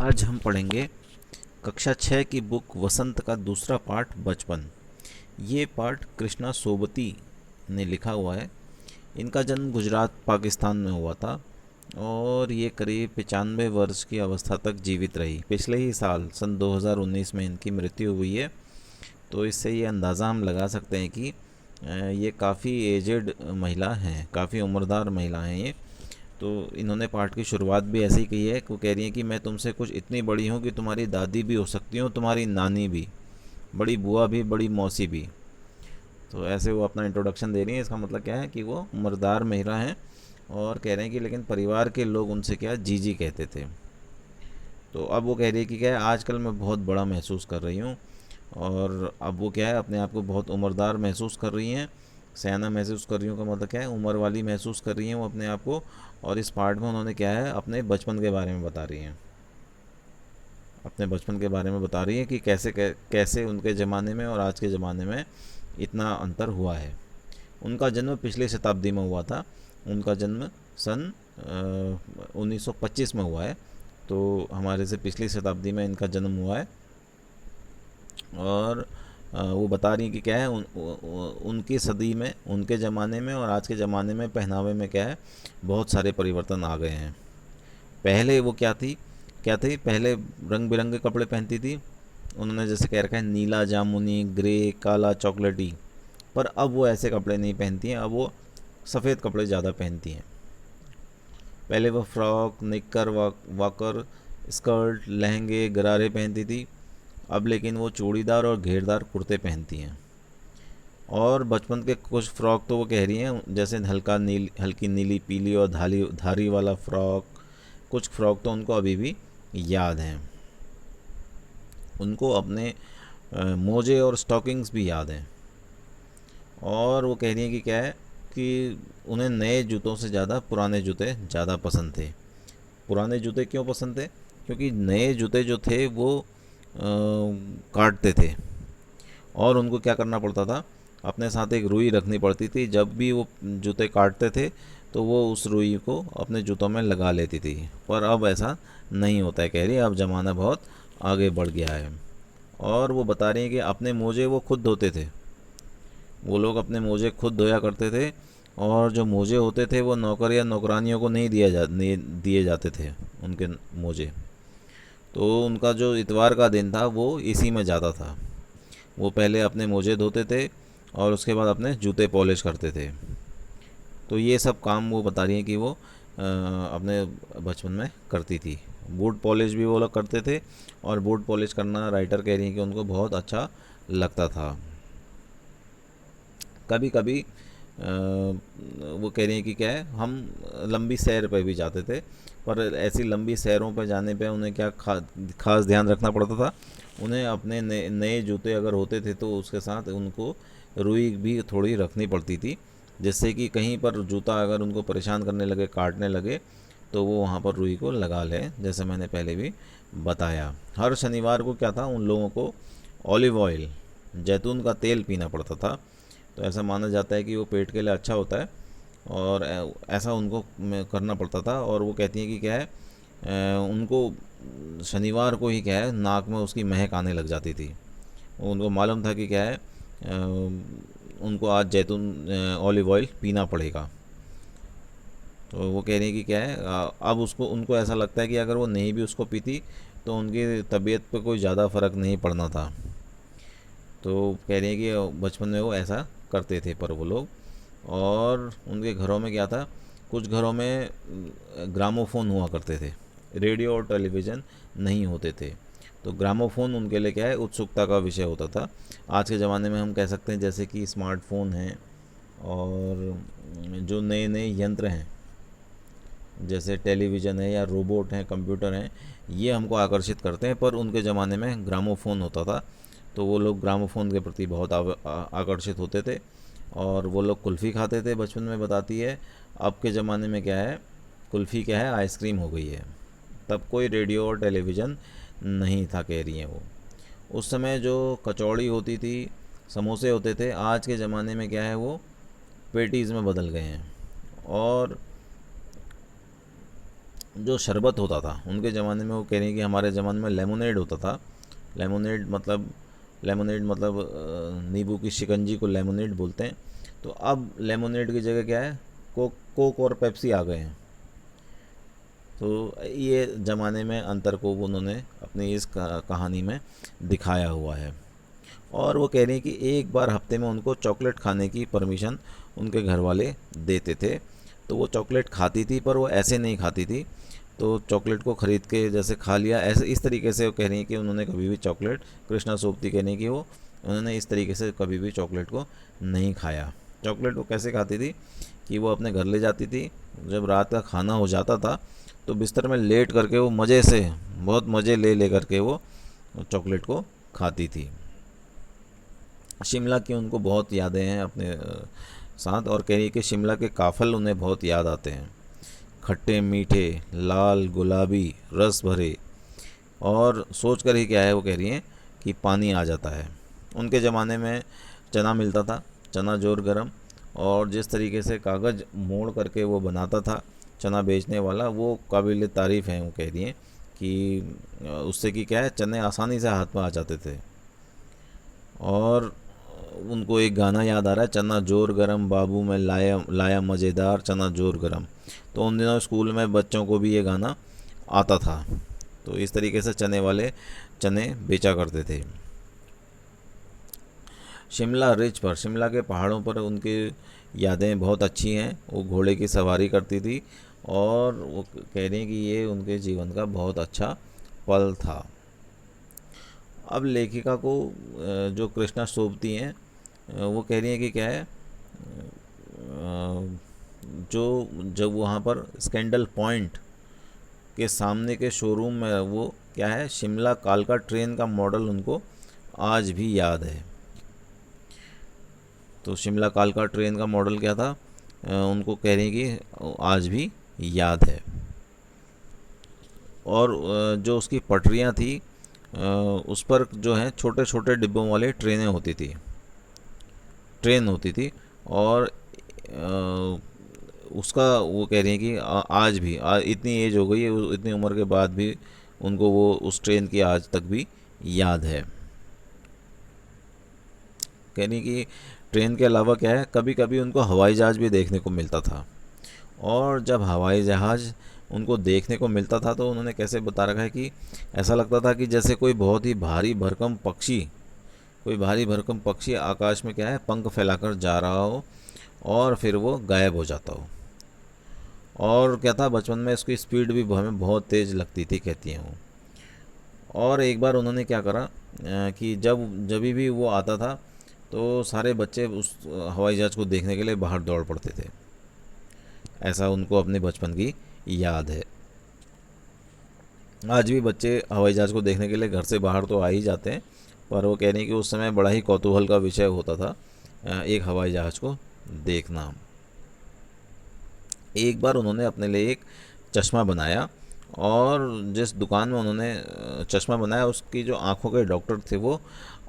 आज हम पढ़ेंगे कक्षा 6 की बुक वसंत का दूसरा पार्ट बचपन। ये पार्ट कृष्णा सोबती ने लिखा हुआ है। इनका जन्म गुजरात पाकिस्तान में हुआ था और ये करीब 95 वर्ष की अवस्था तक जीवित रही। पिछले ही साल सन 2019 में इनकी मृत्यु हुई है। तो इससे ये अंदाज़ा हम लगा सकते हैं कि ये काफ़ी एजेड महिला हैं, काफ़ी उम्रदार महिला हैं ये। तो इन्होंने पाठ की शुरुआत भी ऐसे ही की है। वो कह रही है कि मैं तुमसे कुछ इतनी बड़ी हूँ कि तुम्हारी दादी भी हो सकती हूँ, तुम्हारी नानी भी, बड़ी बुआ भी, बड़ी मौसी भी। तो ऐसे वो अपना इंट्रोडक्शन दे रही है। इसका मतलब क्या है कि वो उम्रदार महिला हैं और कह रहे हैं कि लेकिन परिवार के लोग उनसे क्या जीजी कहते थे। तो अब वो कह रही है कि क्या है, आजकल मैं बहुत बड़ा महसूस कर रही हूँ। और अब वो क्या है, अपने आप को बहुत उम्रदार महसूस कर रही हैं, सयाना महसूस कर रही हूँ का मतलब क्या है, उम्र वाली महसूस कर रही हैं वो अपने आप को। और इस पार्ट में उन्होंने क्या है, अपने बचपन के बारे में बता रही हैं। अपने बचपन के बारे में बता रही हैं कि कैसे उनके ज़माने में और आज के ज़माने में इतना अंतर हुआ है। उनका जन्म पिछली शताब्दी में हुआ था। उनका जन्म सन 1925 में हुआ है। तो हमारे से पिछली शताब्दी में इनका जन्म हुआ है। और वो बता रही हैं कि क्या है, उनकी सदी में, उनके ज़माने में और आज के ज़माने में पहनावे में क्या है, बहुत सारे परिवर्तन आ गए हैं। पहले वो क्या थी पहले रंग बिरंगे कपड़े पहनती थी। उन्होंने जैसे कह रखा है नीला, जामुनी, ग्रे, काला, चॉकलेटी। पर अब वो ऐसे कपड़े नहीं पहनती हैं, अब वो सफ़ेद कपड़े ज़्यादा पहनती हैं। पहले वो फ्रॉक, निक्कर, वाकर, स्कर्ट, लहंगे, गरारे पहनती थी। अब लेकिन वो चूड़ीदार और घेरदार कुर्ते पहनती हैं। और बचपन के कुछ फ़्रॉक तो वो कह रही हैं, जैसे हल्की नीली, पीली और धारी धारी वाला फ़्रॉक। कुछ फ़्रॉक तो उनको अभी भी याद हैं। उनको अपने मोजे और स्टॉकिंग्स भी याद हैं। और वो कह रही हैं कि क्या है कि उन्हें नए जूतों से ज़्यादा पुराने जूते ज़्यादा पसंद थे। पुराने जूते क्यों पसंद थे? क्योंकि नए जूते जो थे वो काटते थे और उनको क्या करना पड़ता था, अपने साथ एक रुई रखनी पड़ती थी। जब भी वो जूते काटते थे तो वो उस रुई को अपने जूतों में लगा लेती थी। पर अब ऐसा नहीं होता है, कह रही है, अब ज़माना बहुत आगे बढ़ गया है। और वो बता रही हैं कि अपने मोजे वो खुद धोते थे। वो लोग अपने मोजे खुद धोया करते थे। और जो मोजे होते थे वो नौकर या नौकरानियों को नहीं दिए जाते थे उनके मोजे। तो उनका जो इतवार का दिन था वो इसी में जाता था। वो पहले अपने मोजे धोते थे और उसके बाद अपने जूते पॉलिश करते थे। तो ये सब काम वो बता रही हैं कि वो अपने बचपन में करती थी। बूट पॉलिश भी वो लोग करते थे। और बूट पॉलिश करना, राइटर कह रही हैं कि उनको बहुत अच्छा लगता था। कभी कभी वो कह रही हैं कि क्या है, हम लंबी सैर पे भी जाते थे। पर ऐसी लंबी सैरों पर जाने पे उन्हें क्या खास ध्यान रखना पड़ता था। उन्हें अपने नए जूते अगर होते थे तो उसके साथ उनको रुई भी थोड़ी रखनी पड़ती थी, जिससे कि कहीं पर जूता अगर उनको परेशान करने लगे, काटने लगे, तो वो वहाँ पर रुई को लगा लें, जैसे मैंने पहले भी बताया। हर शनिवार को क्या था, उन लोगों को ऑलिव ऑयल, जैतून का तेल पीना पड़ता था। तो ऐसा माना जाता है कि वो पेट के लिए अच्छा होता है। और ऐसा उनको करना पड़ता था। और वो कहती हैं कि क्या है, उनको शनिवार को ही क्या है, नाक में उसकी महक आने लग जाती थी। उनको मालूम था कि क्या है, उनको आज जैतून ऑलिव ऑयल पीना पड़ेगा। तो वो कह रही है कि क्या है, अब उसको उनको ऐसा लगता है कि अगर वो नहीं भी उसको पीती तो उनकी तबीयत पे कोई ज़्यादा फ़र्क नहीं पड़ना था। तो कह रही है कि बचपन में वो ऐसा करते थे पर वो लोग। और उनके घरों में क्या था, कुछ घरों में ग्रामोफोन हुआ करते थे, रेडियो और टेलीविज़न नहीं होते थे। तो ग्रामोफोन उनके लिए क्या है, उत्सुकता का विषय होता था। आज के ज़माने में हम कह सकते हैं जैसे कि स्मार्टफोन हैं और जो नए नए यंत्र हैं, जैसे टेलीविज़न है या रोबोट हैं, कंप्यूटर हैं, ये हमको आकर्षित करते हैं। पर उनके ज़माने में ग्रामोफोन होता था। तो वो लोग ग्रामोफोन के प्रति बहुत आकर्षित होते थे। और वो लोग कुल्फ़ी खाते थे, बचपन में बताती है। अब के ज़माने में क्या है, कुल्फ़ी क्या है, आइसक्रीम हो गई है। तब कोई रेडियो और टेलीविज़न नहीं था, कह रही हैं वो। उस समय जो कचौड़ी होती थी, समोसे होते थे, आज के ज़माने में क्या है, वो पेटीज़ में बदल गए हैं। और जो शरबत होता था उनके ज़माने में, वो कह रही हैं कि हमारे ज़माने में लेमोनेड होता था। लेमोनेड मतलब नींबू की शिकंजी को लेमोनेड बोलते हैं। तो अब लेमोनेड की जगह क्या है, कोक और पेप्सी आ गए हैं। तो ये ज़माने में अंतर को वो उन्होंने अपनी इस कहानी में दिखाया हुआ है। और वो कह रही हैं कि एक बार हफ्ते में उनको चॉकलेट खाने की परमिशन उनके घर वाले देते थे। तो वो चॉकलेट खाती थी, पर वो ऐसे नहीं खाती थी। तो चॉकलेट को ख़रीद के जैसे खा लिया, ऐसे इस तरीके से वो कह रही हैं कि उन्होंने कभी भी चॉकलेट, कृष्णा सोबती कह रही हैं कि वो उन्होंने इस तरीके से कभी भी चॉकलेट को नहीं खाया। चॉकलेट वो कैसे खाती थी कि वो अपने घर ले जाती थी, जब रात का खाना हो जाता था तो बिस्तर में लेट करके वो मज़े से, बहुत मज़े ले ले करके वो चॉकलेट को खाती थी। शिमला की उनको बहुत यादें हैं अपने साथ, और कह रही है कि शिमला के काफ़ल उन्हें बहुत याद आते हैं। खट्टे मीठे, लाल गुलाबी, रस भरे, और सोच कर ही क्या है, वो कह रही हैं कि पानी आ जाता है। उनके ज़माने में चना मिलता था, चना जोर गरम, और जिस तरीके से कागज़ मोड़ करके वो बनाता था चना बेचने वाला, वो काबिल तारीफ़ है। वो कह रही हैं कि उससे कि क्या है, चने आसानी से हाथ में आ जाते थे। और उनको एक गाना याद आ रहा है, चना जोर गरम बाबू मैं लाया लाया मज़ेदार चना जोर गरम। तो उन दिनों स्कूल में बच्चों को भी ये गाना आता था। तो इस तरीके से चने वाले चने बेचा करते थे। शिमला रिज पर, शिमला के पहाड़ों पर उनकी यादें बहुत अच्छी हैं। वो घोड़े की सवारी करती थी, और वो कह रही हैं कि ये उनके जीवन का बहुत अच्छा पल था। अब लेखिका को जो कृष्णा सोबती हैं, वो कह रही हैं कि क्या है, जो जब वहाँ पर स्कैंडल पॉइंट के सामने के शोरूम में, वो क्या है, शिमला कालका ट्रेन का मॉडल उनको आज भी याद है। तो शिमला कालका ट्रेन का मॉडल क्या था, उनको कह रही हैं कि आज भी याद है। और जो उसकी पटरियाँ थी, उस पर जो है छोटे छोटे डिब्बों वाले ट्रेन होती थी। और उसका वो कह रही हैं कि आज भी इतनी एज हो गई है, इतनी उम्र के बाद भी उनको वो उस ट्रेन की आज तक भी याद है। कह रही कि ट्रेन के अलावा क्या है, कभी कभी उनको हवाई जहाज़ भी देखने को मिलता था। और जब हवाई जहाज़ उनको देखने को मिलता था, तो उन्होंने कैसे बता रखा है कि ऐसा लगता था कि जैसे कोई बहुत ही भारी भरकम पक्षी आकाश में क्या है, पंख फैलाकर जा रहा हो, और फिर वो गायब हो जाता हो। और क्या था, बचपन में इसकी स्पीड भी हमें बहुत तेज़ लगती थी, कहती हैं वो। और एक बार उन्होंने क्या करा, कि जब भी वो आता था, तो सारे बच्चे उस हवाई जहाज़ को देखने के लिए बाहर दौड़ पड़ते थे। ऐसा उनको अपने बचपन की याद है। आज भी बच्चे हवाई जहाज़ को देखने के लिए घर से बाहर तो आ ही जाते हैं, पर वो कह रही हैं कि उस समय बड़ा ही कौतूहल का विषय होता था एक हवाई जहाज़ को देखना। एक बार उन्होंने अपने लिए एक चश्मा बनाया, और जिस दुकान में उन्होंने चश्मा बनाया, उसकी जो आँखों के डॉक्टर थे वो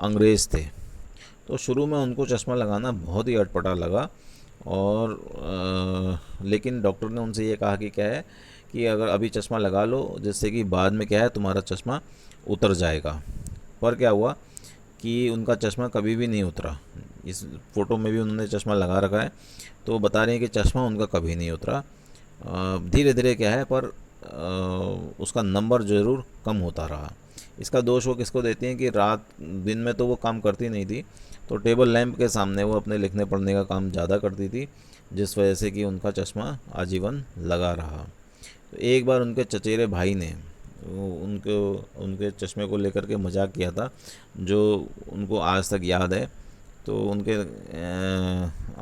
अंग्रेज़ थे। तो शुरू में उनको चश्मा लगाना बहुत ही अटपटा लगा, और लेकिन डॉक्टर ने उनसे ये कहा कि क्या है, कि अगर अभी चश्मा लगा लो, जिससे कि बाद में क्या है, तुम्हारा चश्मा उतर जाएगा। पर क्या हुआ कि उनका चश्मा कभी भी नहीं उतरा। इस फ़ोटो में भी उन्होंने चश्मा लगा रखा है, तो बता रहे हैं कि चश्मा उनका कभी नहीं उतरा। धीरे धीरे क्या है, पर उसका नंबर ज़रूर कम होता रहा। इसका दोष वो किसको देती हैं कि रात दिन में तो वो काम करती नहीं थी, तो टेबल लैंप के सामने वो अपने लिखने पढ़ने का काम ज़्यादा करती थी, जिस वजह से कि उनका चश्मा आजीवन लगा रहा। तो एक बार उनके चचेरे भाई ने उनके चश्मे को लेकर के मजाक किया था, जो उनको आज तक याद है। तो उनके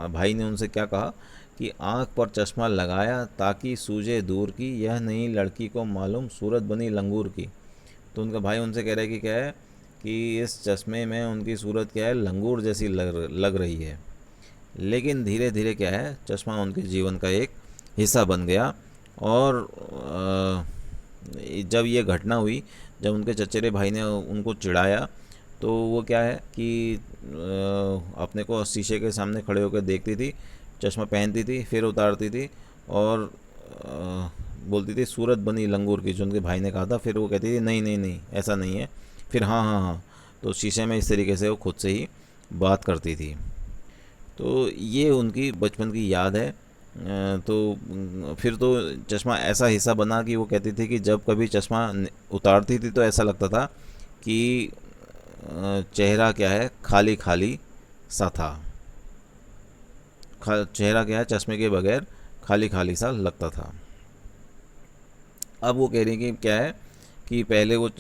भाई ने उनसे क्या कहा कि आँख पर चश्मा लगाया ताकि सूझे दूर की, यह नई लड़की को मालूम सूरत बनी लंगूर की। तो उनका भाई उनसे कह रहा है कि क्या है, कि इस चश्मे में उनकी सूरत क्या है, लंगूर जैसी लग रही है। लेकिन धीरे धीरे क्या है, चश्मा उनके जीवन का एक हिस्सा बन गया। और जब ये घटना हुई, जब उनके चचेरे भाई ने उनको चिढ़ाया, तो वो क्या है कि अपने को शीशे के सामने खड़े होकर देखती थी, चश्मा पहनती थी, फिर उतारती थी, और बोलती थी सूरत बनी लंगूर की, जो उनके भाई ने कहा था। फिर वो कहती थी नहीं नहीं नहीं ऐसा नहीं है, फिर हाँ हाँ हाँ। तो शीशे में इस तरीके से वो खुद से ही बात करती थी। तो ये उनकी बचपन की याद है। तो फिर तो चश्मा ऐसा हिस्सा बना कि वो कहती थी कि जब कभी चश्मा उतारती थी तो ऐसा लगता था कि चेहरा क्या है, खाली खाली सा था। चेहरा क्या है, चश्मे के बगैर खाली खाली सा लगता था। अब वो कह रही कि क्या है कि पहले वो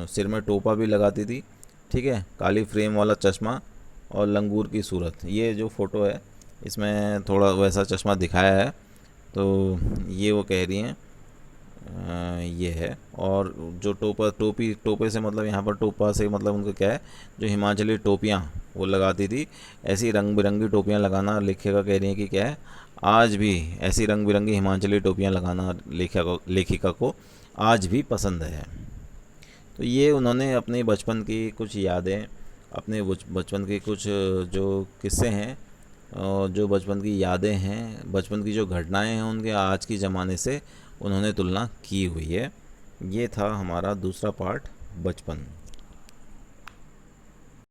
सिर में टोपा भी लगाती थी, ठीक है, काली फ्रेम वाला चश्मा और लंगूर की सूरत। ये जो फ़ोटो है इसमें थोड़ा वैसा चश्मा दिखाया है। तो ये वो कह रही हैं ये है। और जो टोपे से मतलब यहाँ पर टोपा से मतलब उनका क्या है, जो हिमाचली टोपियाँ वो लगाती थी, ऐसी रंग बिरंगी टोपियाँ लगाना लेखिका कह रही हैं कि क्या है, आज भी ऐसी रंग बिरंगी हिमाचली टोपियाँ लगाना लेखिका को आज भी पसंद है। तो ये उन्होंने अपने बचपन की कुछ यादें, अपने बचपन के कुछ जो किस्से हैं और जो बचपन की यादें हैं, बचपन की जो घटनाएं हैं, उनके आज की ज़माने से उन्होंने तुलना की हुई है। ये था हमारा दूसरा पार्ट, बचपन।